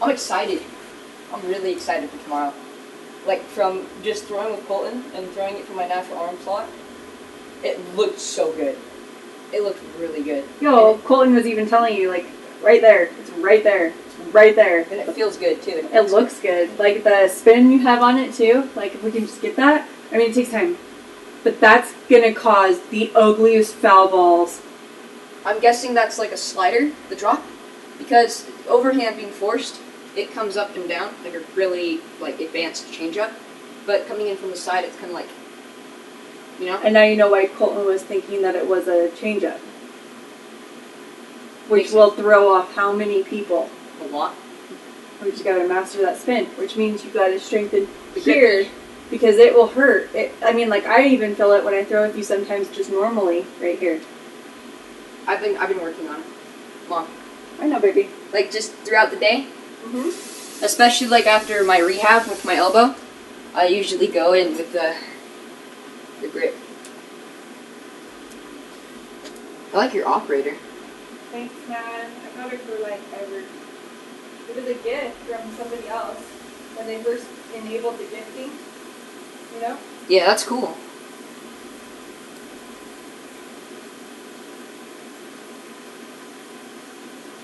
I'm excited. I'm really excited for tomorrow. Like, from just throwing with Colton and throwing it from my natural arm slot, it looked so good. It looked really good. Yo, Colton was even telling you, like, right there. It's right there. It's right there. And it feels good, too. It looks good. Like, the spin you have on it, too. Like, if we can just get that. I mean, it takes time. But that's gonna cause the ugliest foul balls. I'm guessing that's like a slider, the drop. Because overhand being forced, it comes up and down, like a really, like, advanced changeup. But coming in from the side, it's kind of like, you know? And now you know why Colton was thinking that it was a changeup. Which will throw off how many people? A lot. We just gotta master that spin, which means you gotta strengthen here, because it will hurt. I mean, like, I even feel it when I throw with you sometimes just normally, right here. I've been working on it. Long. I know, baby. Like, just throughout the day. Mm-hmm. Especially, like, after my rehab with my elbow, I usually go in with the grip. I like your operator. Thanks, man. I got it for, like, ever. It was a gift from somebody else when they first enabled the gifting, you know? Yeah, that's cool.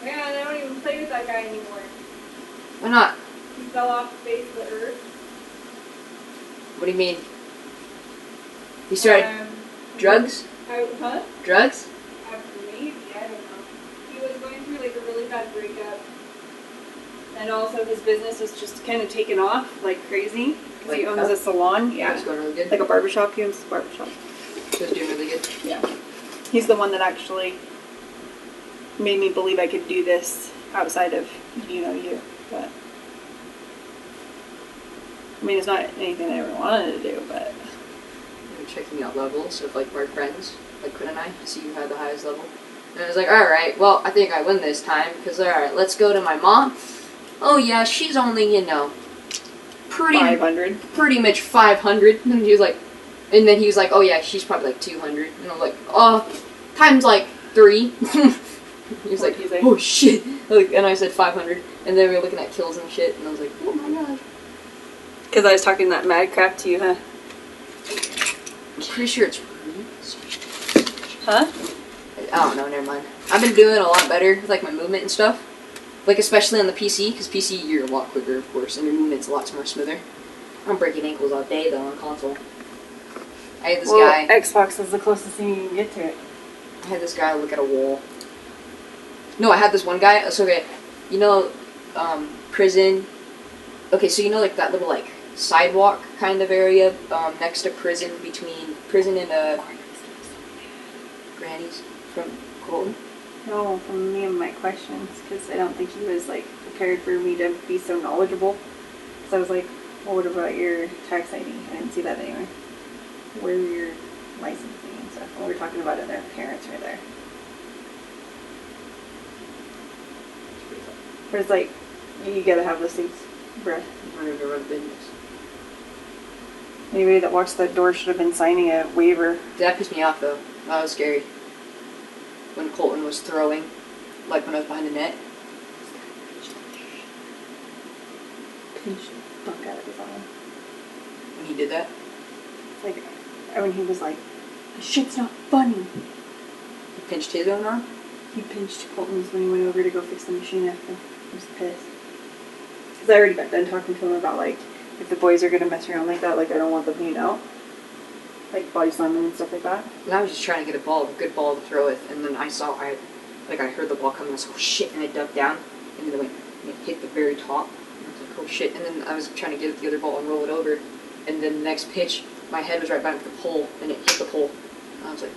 Man, I don't even play with that guy anymore. Why not? He fell off the face of the earth. What do you mean? He started drugs? Huh? Drugs? Maybe, I don't know. He was going through like a really bad breakup. And also his business was just kind of taken off like crazy. Because he owns a salon. Yeah. It's going really good. Like a barbershop. He owns a barbershop. So it's doing really good. Yeah. He's the one that actually made me believe I could do this outside of, you. But I mean, it's not anything I ever wanted to do, but We were checking out levels of, like, our friends, like Quinn and I, to see who had the highest level. And I was like, alright, well, I think I win this time, because, alright, let's go to my mom. Oh, yeah, she's only, pretty 500. Pretty much 500. And he was like, oh, yeah, she's probably, like, 200. And I was like, oh, times, like, 3. He was like, oh, shit. And I said 500. And then we were looking at kills and shit, and I was like, oh, my gosh. Because I was talking that mad crap to you, huh? I'm pretty sure it's Huh? I don't know, never mind. I've been doing a lot better with, like, my movement and stuff. Like, especially on the PC, because PC, you're a lot quicker, of course, and your movement's a lot more smoother. I'm breaking ankles all day, though, on console. I had this guy... Xbox is the closest thing you can get to it. I had this guy look at a wall. No, I had this one guy... So, okay, prison... Okay, so like, that little, like, sidewalk kind of area next to prison, between prison and, Granny's from Colton? No, from me and my questions, because I don't think he was, like, prepared for me to be so knowledgeable. So I was like, well, what about your tax ID? I didn't see that anywhere. Where your licensing and stuff. Well, we were talking about it, their parents were there. But it's like, you gotta have those things, bruh. I'm ready to run business. Anybody that walks that door should have been signing a waiver. That pissed me off, though. That was scary. When Colton was throwing, like when I was behind the net. Pinch the fuck out of his arm. When he did that? Like, when he was like, this shit's not funny. He pinched his own arm? He pinched Colton's when he went over to go fix the machine after. He was pissed. Because I already got done talking to him about, like, if the boys are going to mess around like that, like, I don't want them, like, body slamming and stuff like that. And I was just trying to get a good ball to throw with, and then I heard the ball coming, and I was like, oh shit, and I ducked down, and then it hit the very top, and I was like, oh shit, and then I was trying to get the other ball and roll it over, and then the next pitch, my head was right back with the pole, and it hit the pole, and I was like...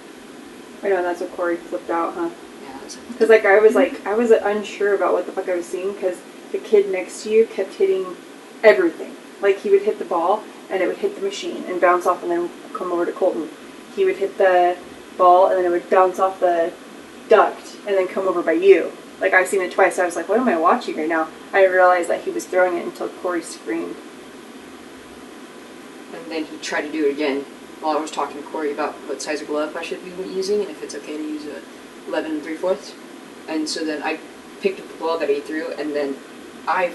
I know, that's what Corey flipped out, huh? Yeah, I was like... Because, like, I was unsure about what the fuck I was seeing, because the kid next to you kept hitting everything. Like, he would hit the ball, and it would hit the machine, and bounce off, and then come over to Colton. He would hit the ball, and then it would bounce off the duct, and then come over by you. Like, I've seen it twice, so I was like, what am I watching right now? I didn't realize that he was throwing it until Corey screamed. And then he tried to do it again while I was talking to Corey about what size of glove I should be using, and if it's okay to use a 11 3/4. And so then I picked up the ball that he threw, and then I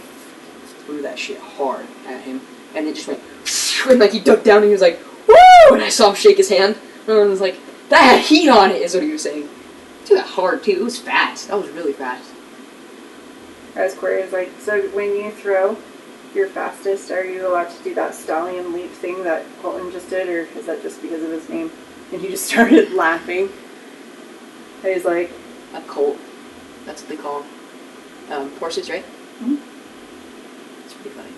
threw that shit hard at him, and it just went, and like he ducked down and he was like, woo! And I saw him shake his hand, and I was like, that had heat on it, is what he was saying. He threw that hard too. It was fast. That was really fast. As Corey was like, so when you throw your fastest, are you allowed to do that stallion leap thing that Colton just did, or is that just because of his name? And he just started laughing. And he's like, A colt. That's what they call horses, right? Mm-hmm. It's pretty funny.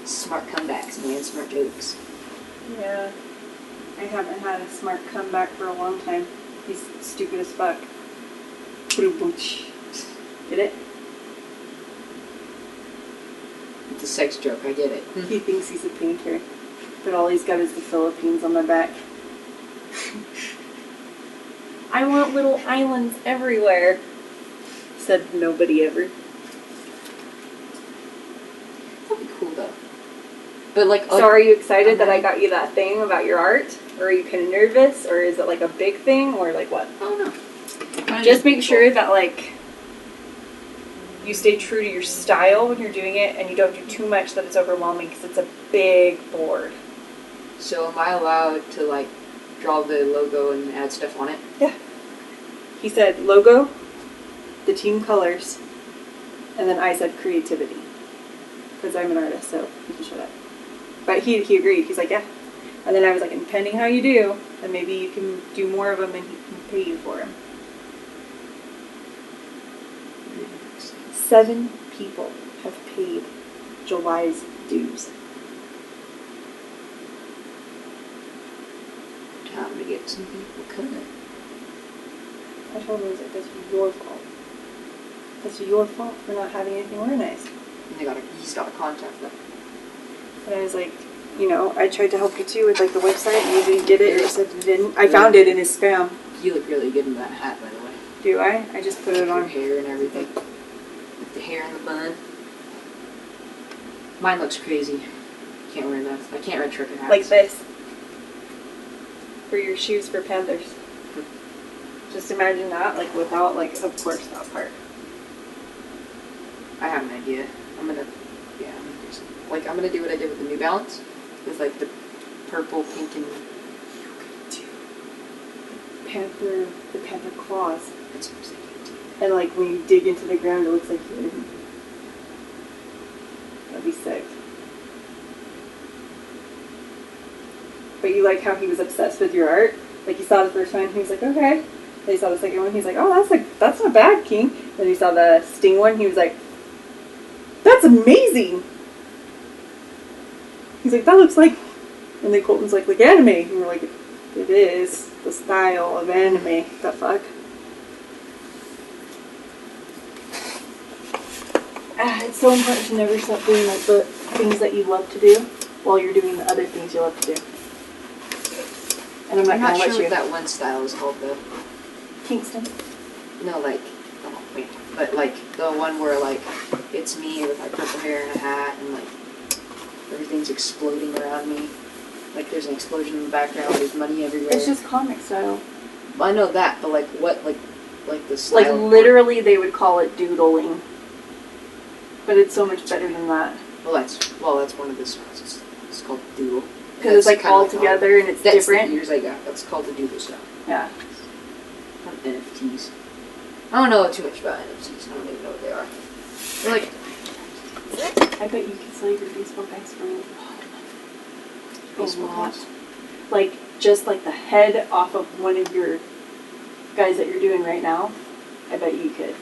Smart comebacks, man. Smart jokes. yeah, I haven't had a smart comeback for a long time. He's stupid as fuck. Get it? It's a sex joke. I get it. He thinks he's a painter, but all he's got is the Philippines on the back. I want little islands everywhere, said nobody ever. That'd be cool though. But like, So are you excited that I got you that thing about your art? Or are you kind of nervous? Or is it like a big thing? Or like what? I don't know. Just make sure that like you stay true to your style when you're doing it and you don't do too much that it's overwhelming because it's a big board. So am I allowed to like draw the logo and add stuff on it? Yeah. He said logo, the team colors, and then I said creativity. Because I'm an artist, so you can shut up. But he agreed. He's like, yeah. And then I was like, and depending how you do, then maybe you can do more of them and he can pay you for them. 7 people have paid July's dues. Time to get some people cut. I told him, I was like, that's your fault. That's your fault for not having anything organized. And he's got to contact them. And I was like, you know, I tried to help you too with like the website and you didn't get it or said you didn't. I found it in his spam. You look really good in that hat, by the way. Do I? I just put it Your on. hair and everything. With the hair and the bun. Mine looks crazy. Can't wear that. I can't wear trucker hats. Like this. For your shoes for Panthers. Just imagine that, like without, like, of course, that part. I have an idea. I'm gonna do something. Like, I'm gonna do what I did with the New Balance. With, like, the purple, pink, and... Panther, the panther claws. That's what I'm saying. And, like, when you dig into the ground, it looks like you're... That'd be sick. But you like how he was obsessed with your art? Like, he saw the first one, he was like, okay. Then he saw the second one, he's like, oh, that's not bad, King. Then he saw the Sting one, he was like, that's amazing! He's like, that looks like... And then Colton's like anime. And we're like, it is the style of anime. The fuck? It's so important to never stop doing like the things that you love to do while you're doing the other things you love to do. And I'm I'm not not gonna sure let what you. that one style is called, though. Kingston. No, like... Oh, wait. But, like, the one where, like, it's me with, like, purple hair and a hat, and, like, everything's exploding around me. Like, there's an explosion in the background, there's money everywhere. It's just comic style. I know that, but, like, what, like the style... Like literally, they would call it doodling. But it's so much better than that. Well, that's one of the styles. It's called doodle. Because it's like all together and it's that's different. The years I got. That's called the doodle style. Yeah. Not NFTs. I don't know too much about NFTs. I don't even know what they are. They're like... I bet you could sell your baseball guys for a lot of money. Baseball cards. Like, just like the head off of one of your guys that you're doing right now, I bet you could.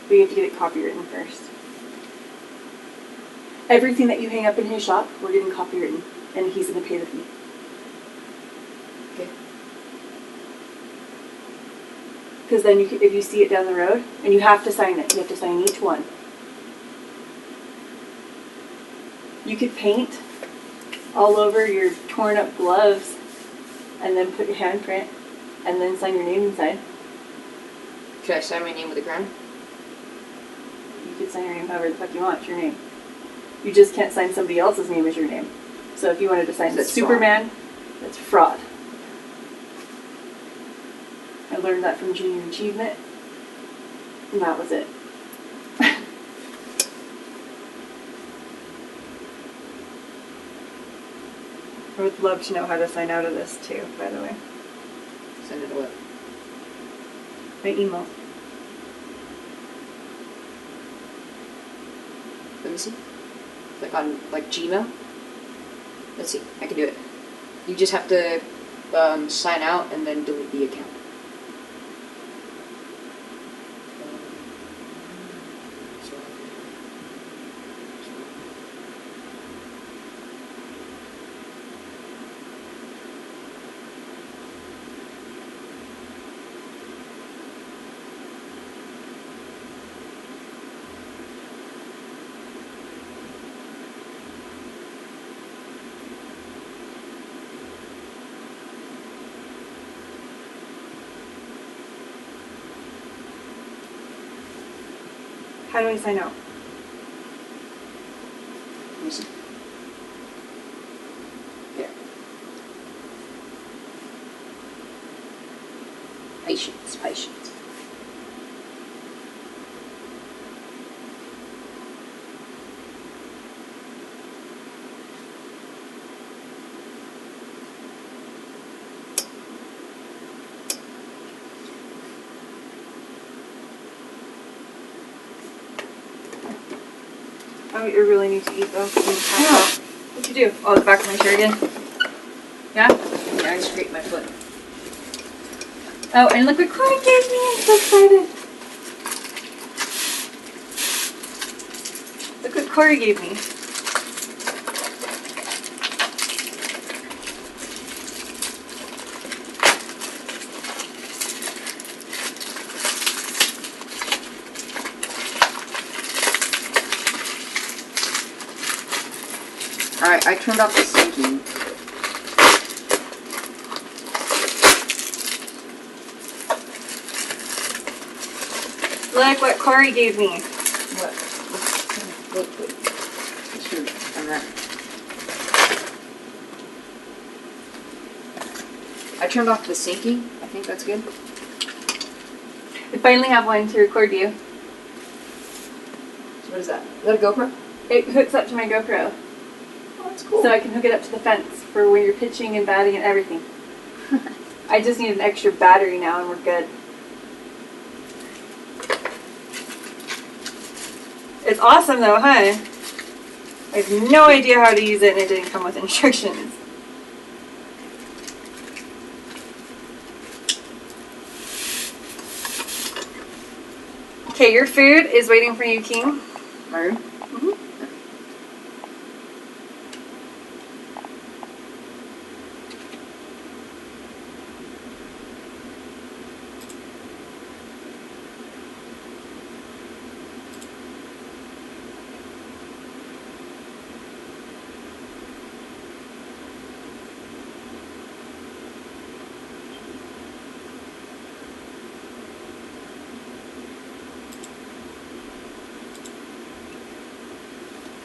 But you have to get it copywritten first. Everything that you hang up in his shop, we're getting copywritten, and he's going to pay the fee. Okay. Because then if you see it down the road, and you have to sign it, you have to sign each one. You could paint all over your torn up gloves, and then put your handprint, and then sign your name inside. Should I sign my name with a crown? You could sign your name however the fuck you want, it's your name. You just can't sign somebody else's name as your name. So if you wanted to sign That's Superman, that's fraud. I learned that from Junior Achievement, and that was it. I would love to know how to sign out of this too, by the way. Send it to what? My email. Let me see. Click on like Gmail. Let's see. I can do it. You just have to sign out and then delete the account. How do I sign out? Let me see. There. Patience, patience. Oh, you really need to eat though. What'd you do? Oh, the back of my shirt again? Yeah? Yeah, I scraped my foot. Oh, and look what Corey gave me. I'm so excited. Look what Corey gave me. Alright, I turned off the syncing. Look what Corey gave me. What? Sure, I'm not. I turned off the syncing. I think that's good. I finally have one to record you. So what is that? Is that a GoPro? It hooks up to my GoPro. Oh, that's cool. So I can hook it up to the fence for when you're pitching and batting and everything. I just need an extra battery now and we're good. It's awesome though, huh? I have no idea how to use it and it didn't come with instructions. Okay, your food is waiting for you, King. My room? Mm-hmm.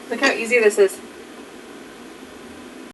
Look how easy this is.